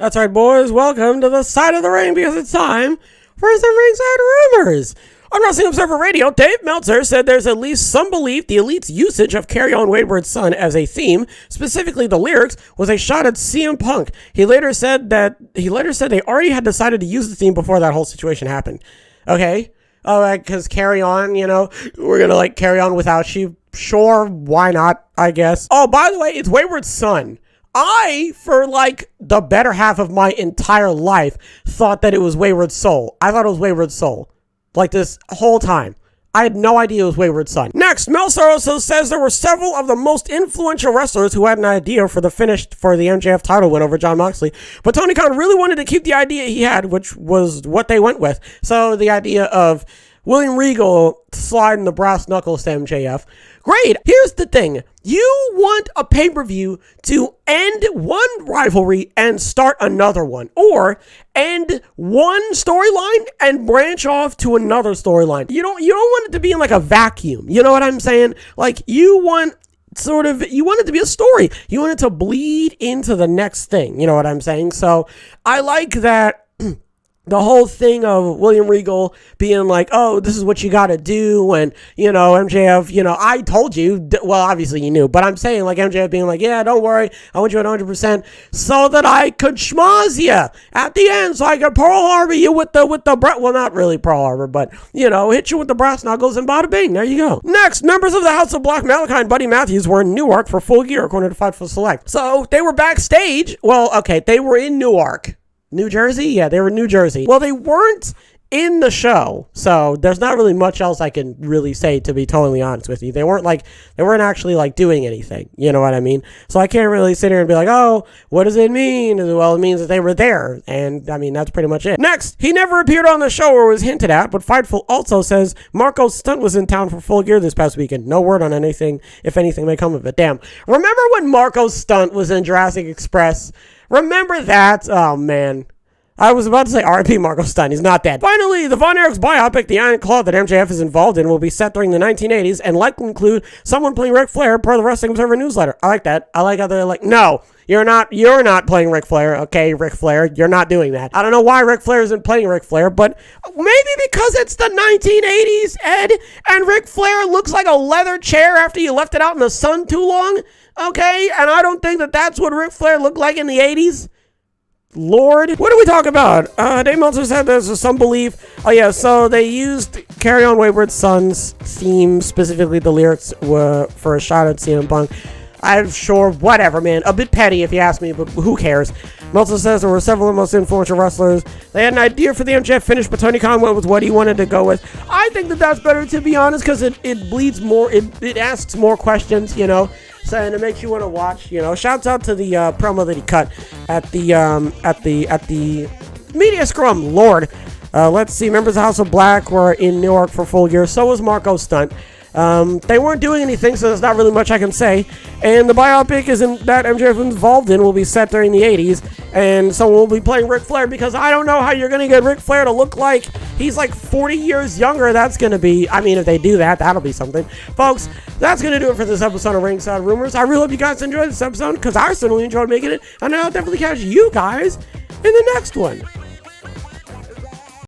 That's right, boys. Welcome to the side of the ring because it's time for some Ringside Rumors. On Wrestling Observer Radio, Dave Meltzer said there's at least some belief the Elite's usage of Carry On Wayward's Son as a theme, specifically the lyrics, was a shot at CM Punk. He later said they already had decided to use the theme before that whole situation happened. Okay? Because carry on, we're gonna carry on without you. Sure, why not, I guess. Oh, by the way, it's Wayward's Son. For the better half of my entire life, thought that it was Wayward Soul. I thought it was Wayward Soul. This whole time. I had no idea it was Wayward Son. Next, Meltzer also says there were several of the most influential wrestlers who had an idea for the finish for the MJF title win over Jon Moxley, but Tony Khan really wanted to keep the idea he had, which was what they went with. So the idea of William Regal sliding the brass knuckles to MJF. Great. Here's the thing. You want a pay-per-view to end one rivalry and start another one, or end one storyline and branch off to another storyline. You don't want it to be in a vacuum. You know what I'm saying? You want it to be a story. You want it to bleed into the next thing. You know what I'm saying? So I like that. The whole thing of William Regal being oh, this is what you got to do. And, MJF, I told you. Well, obviously you knew. But I'm saying MJF being yeah, don't worry. I want you at 100% so that I could schmoz you at the end. So I could Pearl Harbor you with the well, not really Pearl Harbor, but, hit you with the brass knuckles and bada bing. There you go. Next, members of the House of Black, Malachi and Buddy Matthews were in Newark for Full Gear, according to Fightful Select. So they were backstage. Well, okay, they were in Newark. New Jersey? Yeah, they were in New Jersey. Well, they weren't in the show, so there's not really much else I can really say, to be totally honest with you. They weren't actually doing anything, you know what I mean? So I can't really sit here and be oh, what does it mean? Well, it means that they were there, and I mean, that's pretty much it. Next, he never appeared on the show or was hinted at, but Fightful also says Marco Stunt was in town for Full Gear this past weekend. No word on anything, if anything may come of it. Damn. Remember when Marco Stunt was in Jurassic Express? Remember that? Oh, man. I was about to say R.I.P. Marco Stunt. He's not dead. Finally, the Von Erichs biopic, The Iron Claw, that MJF is involved in, will be set during the 1980s and likely include someone playing Ric Flair per the Wrestling Observer newsletter. I like that. I like how they're no, you're not playing Ric Flair. Okay, Ric Flair, you're not doing that. I don't know why Ric Flair isn't playing Ric Flair, but maybe because it's the 1980s, Ed, and Ric Flair looks like a leather chair after you left it out in the sun too long. Okay, and I don't think that that's what Ric Flair looked like in the 80s. Lord. What do we talk about? Dave Meltzer said there's some belief. Oh, yeah, so they used Carry On Wayward Son's theme, specifically the lyrics, for a shot at CM Punk. I'm sure, whatever, man. A bit petty if you ask me, but who cares? Meltzer says there were several of the most influential wrestlers. They had an idea for the MJF finish, but Tony Khan went with what he wanted to go with. I think that that's better, to be honest, because it bleeds more, it asks more questions, So, and it makes you want to watch, Shouts out to the promo that he cut at the media scrum. Lord. Let's see. Members of House of Black were in Newark for Full Gear. So was Marco Stunt. They weren't doing anything, so there's not really much I can say. And the biopic that MJF was involved in will be set during the 80s. And someone will be playing Ric Flair, because I don't know how you're going to get Ric Flair to look like he's 40 years younger. That's going to be, I mean, if they do that, that'll be something. Folks, that's going to do it for this episode of Ringside Rumors. I really hope you guys enjoyed this episode, because I certainly enjoyed making it. And I'll definitely catch you guys in the next one.